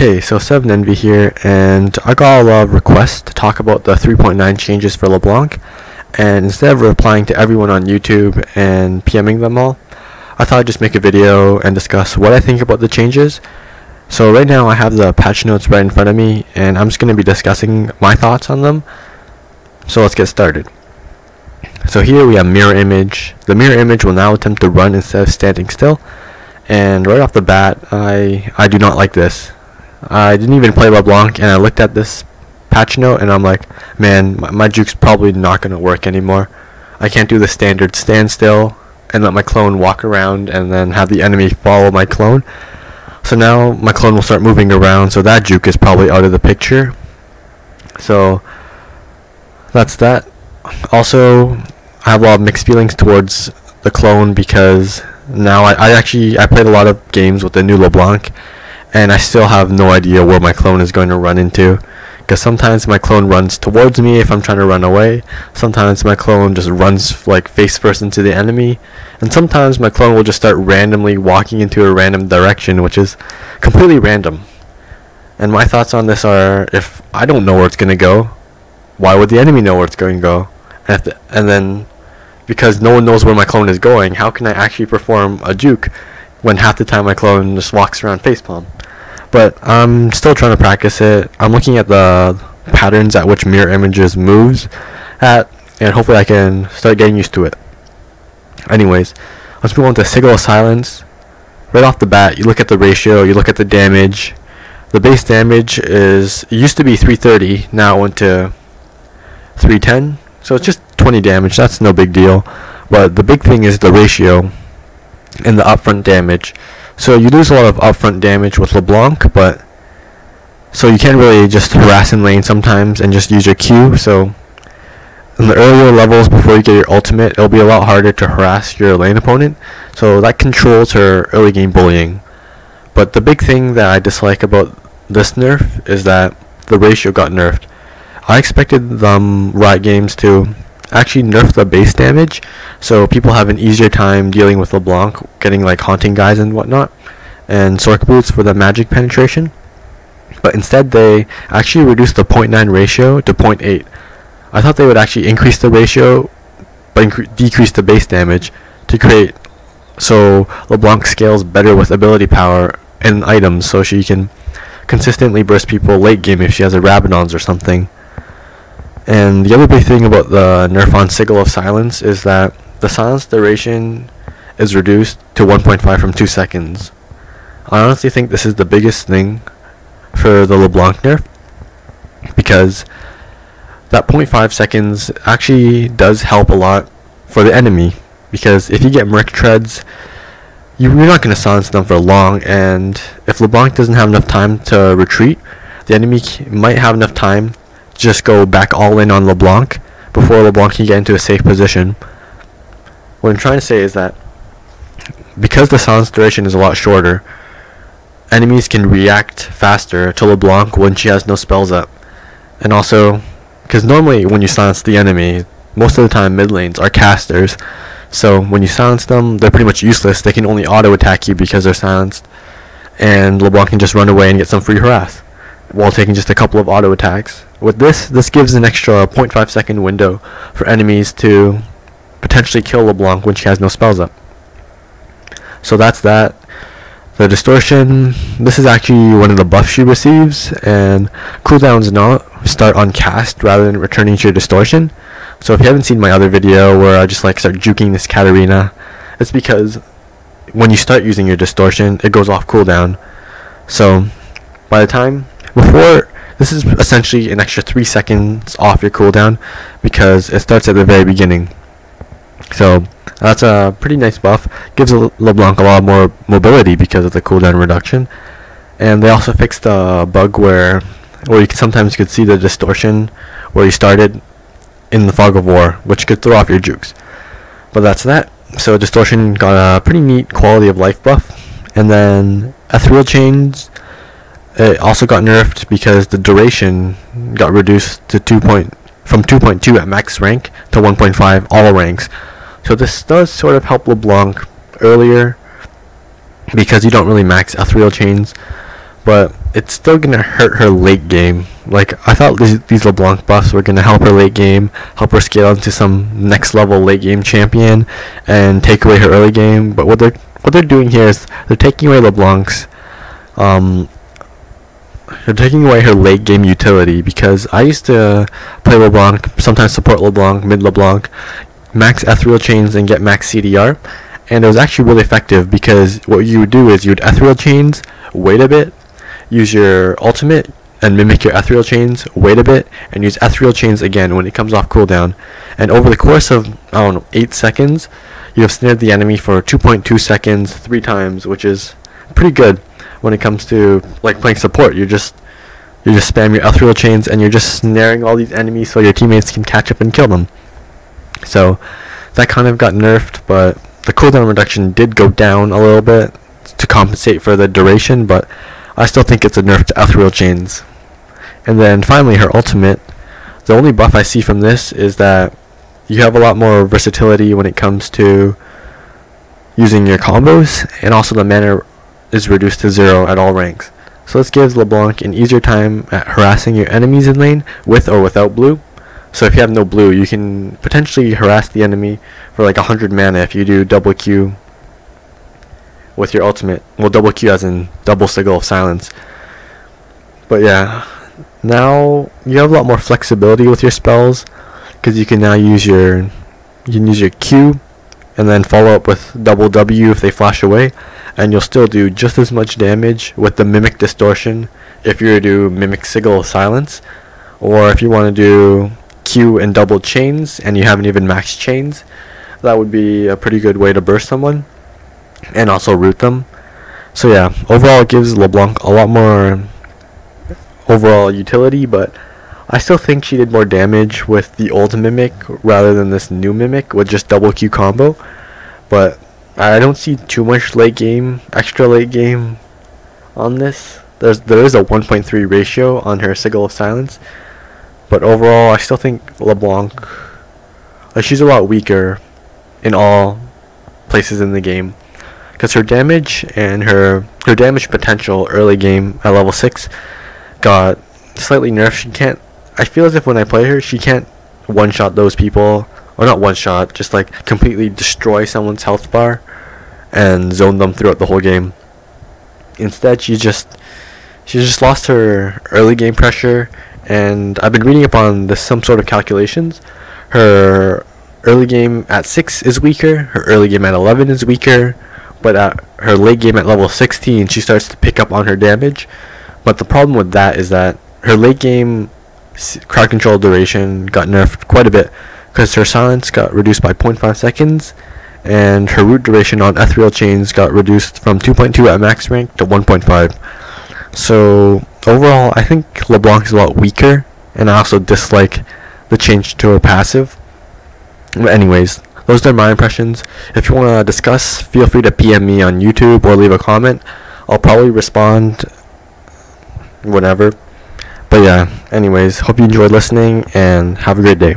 Hey, so 7Envy here, and I got a lot of requests to talk about the 3.9 changes for Leblanc, and instead of replying to everyone on YouTube and PMing them all, I thought I'd just make a video and discuss what I think about the changes. So right now I have the patch notes right in front of me, and I'm just going to be discussing my thoughts on them. So let's get started. So here we have mirror image. The mirror image will now attempt to run instead of standing still, and right off the bat, I do not like this. I didn't even play Leblanc, and I looked at this patch note and I'm like, man, my juke's probably not going to work anymore. I can't do the standard stand still and let my clone walk around and then have the enemy follow my clone. So now my clone will start moving around, so that juke is probably out of the picture. So that's that. Also, I have a lot of mixed feelings towards the clone because now I played a lot of games with the new Leblanc, and I still have no idea where my clone is going to run into, because sometimes my clone runs towards me if I'm trying to run away, sometimes my clone just runs like face first into the enemy, and sometimes my clone will just start randomly walking into a random direction, which is completely random. And my thoughts on this are, if I don't know where it's going to go, why would the enemy know where it's going to go? And then, because no one knows where my clone is going, how can I actually perform a juke when half the time my clone just walks around facepalm? But I'm still trying to practice it. I'm looking at the patterns at which mirror images moves at, and hopefully I can start getting used to it. Anyways, let's move on to Sigil of Silence. Right off the bat, you look at the ratio, you look at the damage. The base damage it used to be 330, now it went to 310. So it's just 20 damage, that's no big deal. But the big thing is the ratio and the upfront damage. So you lose a lot of upfront damage with Leblanc, but so you can't really just harass in lane sometimes and just use your Q. So in the earlier levels before you get your ultimate, it'll be a lot harder to harass your lane opponent. So that controls her early game bullying. But the big thing that I dislike about this nerf is that the ratio got nerfed. I expected Riot Games to actually nerf the base damage, so people have an easier time dealing with Leblanc, getting like haunting guys and whatnot, and Sork boots for the magic penetration. But instead they actually reduced the 0.9 ratio to 0.8. I thought they would actually increase the ratio but decrease the base damage to create so Leblanc scales better with ability power and items, so she can consistently burst people late game if she has a Rabadons or something. And the other big thing about the nerf on Sigil of Silence is that the silence duration is reduced to 1.5 from 2 seconds. I honestly think this is the biggest thing for the Leblanc nerf, because that 0.5 seconds actually does help a lot for the enemy, because if you get Merc Treads, you're not going to silence them for long, and if Leblanc doesn't have enough time to retreat, the enemy might have enough time just go back all in on Leblanc before Leblanc can get into a safe position. What I'm trying to say is that because the silence duration is a lot shorter, enemies can react faster to Leblanc when she has no spells up. And also, because normally when you silence the enemy, most of the time mid lanes are casters, so when you silence them, they're pretty much useless. They can only auto attack you because they're silenced, and Leblanc can just run away and get some free harass while taking just a couple of auto attacks. With this gives an extra 0.5 second window for enemies to potentially kill Leblanc when she has no spells up. So that's that. The distortion, this is actually one of the buffs she receives, and cooldowns now start on cast rather than returning to your distortion. So if you haven't seen my other video where I just start juking this Katarina, it's because when you start using your distortion, it goes off cooldown. So by the time before, this is essentially an extra 3 seconds off your cooldown because it starts at the very beginning. So that's a pretty nice buff. Gives Leblanc a lot more mobility because of the cooldown reduction. And they also fixed the bug where you sometimes could see the distortion where you started in the Fog of War, which could throw off your jukes. But that's that. So distortion got a pretty neat quality of life buff. And then ethereal chains, it also got nerfed because the duration got reduced to from 2.2 at max rank to 1.5 all ranks. So this does sort of help Leblanc earlier because you don't really max ethereal chains. but it's still gonna hurt her late game. Like, I thought these LeBlanc buffs were gonna help her late game, help her scale into some next level late game champion, and take away her early game. But what they're doing here is they're taking away LeBlanc's they're taking away her late game utility, because I used to play LeBlanc, sometimes support LeBlanc, mid LeBlanc, max ethereal chains and get max CDR, and it was actually really effective, because what you would do is you would ethereal chains, wait a bit, use your ultimate and mimic your ethereal chains, wait a bit, and use ethereal chains again when it comes off cooldown, and over the course of, I don't know, 8 seconds, you have snared the enemy for 2.2 seconds 3 times, which is pretty good when it comes to like playing support. You just spam your ethereal chains and you're just snaring all these enemies so your teammates can catch up and kill them. So that kind of got nerfed, but the cooldown reduction did go down a little bit to compensate for the duration, but I still think it's a nerf to ethereal chains. And then finally, her ultimate. The only buff I see from this is that you have a lot more versatility when it comes to using your combos, and also the mana is reduced to 0 at all ranks. So this gives LeBlanc an easier time at harassing your enemies in lane with or without blue. So if you have no blue, you can potentially harass the enemy for like 100 mana if you do double Q with your ultimate. Well, double Q as in double Sigil of Silence. But yeah, now you have a lot more flexibility with your spells, because you can now use your Q and then follow up with double W if they flash away, and you'll still do just as much damage with the Mimic Distortion if you were to do Mimic Sigil of Silence, or if you want to do Q and double chains and you haven't even maxed chains, that would be a pretty good way to burst someone and also root them. So yeah, overall it gives LeBlanc a lot more overall utility, but I still think she did more damage with the old Mimic rather than this new Mimic with just double Q combo. But I don't see too much extra late game on this. There is a 1.3 ratio on her Sigil of Silence, but overall I still think LeBlanc, she's a lot weaker in all places in the game, because her damage and her damage potential early game at level 6 got slightly nerfed. She can't, I feel as if when I play her, she can't one-shot those people, or not one-shot, just like completely destroy someone's health bar and zone them throughout the whole game. Instead, she just lost her early game pressure, and I've been reading up on some sort of calculations. Her early game at 6 is weaker, her early game at 11 is weaker, but at her late game at level 16, she starts to pick up on her damage. But the problem with that is that her late game crowd control duration got nerfed quite a bit, because her silence got reduced by 0.5 seconds, and her root duration on ethereal chains got reduced from 2.2 at max rank to 1.5. So overall, I think LeBlanc is a lot weaker, and I also dislike the change to her passive. But anyways, those are my impressions. If you want to discuss, feel free to PM me on YouTube or leave a comment. I'll probably respond whenever. But yeah, anyways, hope you enjoyed listening, and have a great day.